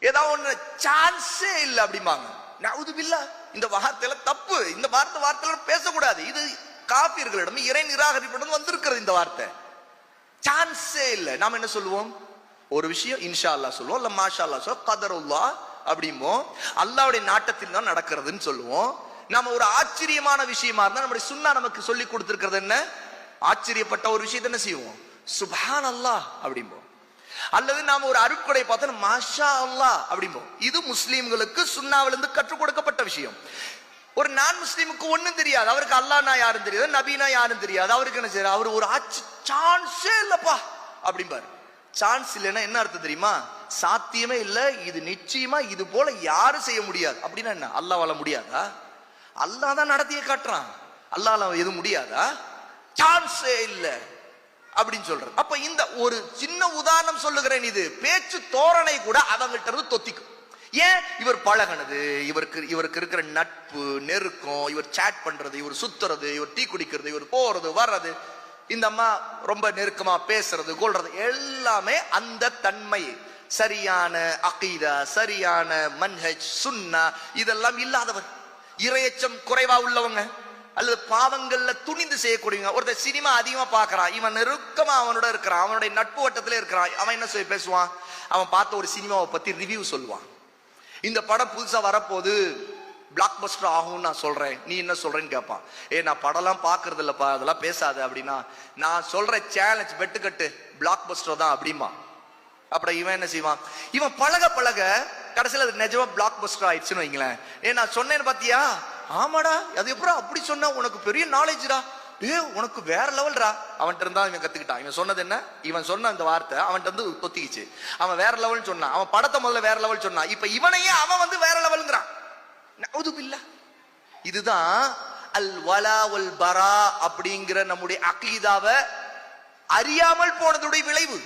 ஏதாவது ஒண்ணு சான்ஸே இல்லை அப்படிம்பாங்க. நவுதுபில்லா, இந்த வார்த்தையில தப்பு, இந்த வார்த்தையில பேசக்கூடாது. இது காபிர்களிடம் இறை நிராகரிப்பிடம் வந்திருக்கிறது இந்த வார்த்தை. சான்ஸே இல்லை. நாம என்ன சொல்லுவோம்? ஒரு விஷயம் இன்ஷா அல்லாஹ் சொல்லுவோம், இல்ல மாஷா அல்லாஹ் சொல்லுவோம், கதருல்லாஹ் அப்படிம்போம். அல்லாஹ்வுடைய நாட்டத்தில் தான் நடக்கிறதுன்னு சொல்லுவோம். நாம ஒரு ஆச்சரியமான விஷயமா இருந்தா நம்முடைய சுன்னா நமக்கு சொல்லி கொடுத்திருக்கிறது என்ன? ஆச்சரியப்பட்ட ஒரு விஷயத்தை என்ன செய்வோம்? சுப்ஹானல்லாஹ் அப்படிம்போம். அல்லது நாம ஒரு அருட்கொடை பார்த்தா மாஷா அல்லாஹ் அப்படிம்போம். இது முஸ்லீம்களுக்கு சுன்னாவிலிருந்து கற்றுக் கொடுக்கப்பட்ட விஷயம். ஒரு நான் முஸ்லீமுக்கு ஒண்ணும் தெரியாது, அவருக்கு அல்லாஹ்னா யாரும் தெரியாது, நபினா யாரும் தெரியாது. அவருக்கு என்ன செய்யற? அவர் ஒரு சான்ஸே இல்லப்பா அப்படிம்பாரு. சான்ஸ் இல்லைன்னா என்ன அர்த்தம் தெரியுமா? சாத்தியமே இல்லை, இது நிச்சயமா இது போல யாரும் செய்ய முடியாது. அப்படின்னா என்ன? அல்லாஹ்வால முடியாதா? அல்லாஹ் தான் நடத்தியே காட்டுறான். அல்லாஹ்வால எதுவும் முடியாதா? சான்ஸே இல்லை அப்படின்னு சொல்றது. அப்ப இந்த ஒரு சின்ன உதாரணம் சொல்லுகிறேன். இது பேச்சு தோரணை கூட அவங்கள்ட்ட இருந்து தொத்திக்கும். ஏன்? இவர் பழகினது, இவருக்கு இருக்கிற நட்பு நெருக்கம், இவர் சேட் பண்றது, இவர் சுத்துறது, இவர் டீ குடிக்கிறது, இவர் போறது வர்றது, இந்த அம்மா ரொம்ப நெருக்கமா பேசுறது கொள்றது, எல்லாமே அந்த தன்மை, சரியான அகீதா, சரியான மன்ஹஜ் சுன்னா இதெல்லாம் இல்லாதவர், இறையச்சம் குறைவா உள்ளவங்க, அல்லது பாவங்கள்ல துணிந்து செய்யக்கூடியவங்க. ஒருத்தர் சினிமா அதிகமா பாக்குறான், இவன் நெருக்கமா அவனோட இருக்கிறான், அவனுடைய நட்பு வட்டத்திலே இருக்கிறான், அவன் என்ன செய்ய பேசுவான்? அவன் பார்த்த ஒரு சினிமாவை பத்தி ரிவ்யூ சொல்லுவான். இந்த படம் புதுசா வரப்போது, பிளாக் பஸ்டர் ஆகும் நான் சொல்றேன், நீ என்ன சொல்றேன்னு கேட்பான். நான் படம்லாம் பாக்குறது இல்லப்பா, அதெல்லாம் பேசாத அப்படின்னா, நான் சொல்ற சேலஞ்ச் வெட்டுக்கட்டு பிளாக் பஸ்டர் தான் அப்படிமா. அப்புறம் இவன் என்ன செய்வான்? இவன் பழக பழக கடைசியில் அது நிஜமா பிளாக் பஸ்டர் ஆயிடுச்சுன்னு வைங்களேன். நான் சொன்னேன்னு பாத்தியா? ஆமாடா, அது எப்பறம் அப்படி சொன்னா, உனக்கு பெரிய நாலேஜ்டா, உனக்கு வேற லெவல்டா. அவன்கிட்ட இருந்தா இவன் கத்துக்கிட்டான். இவன் சொன்னது என்ன? இவன் சொன்ன அந்த வார்த்தை அவன்கிட்ட இருந்து தொத்திக்கிச்சு. அவன் வேற லெவல் சொன்னான், அவன் படத்தை முதல்ல வேற லெவல் சொன்னான், இப்ப இவனையே அவன் வந்து வேற லெவல்ங்கிறான். நவுதுபில்லா. இதுதான் அல் வலா வல் பரா அப்படிங்கிற நம்முடைய அகீதாவை அறியாமல் போனதுடைய விளைவு.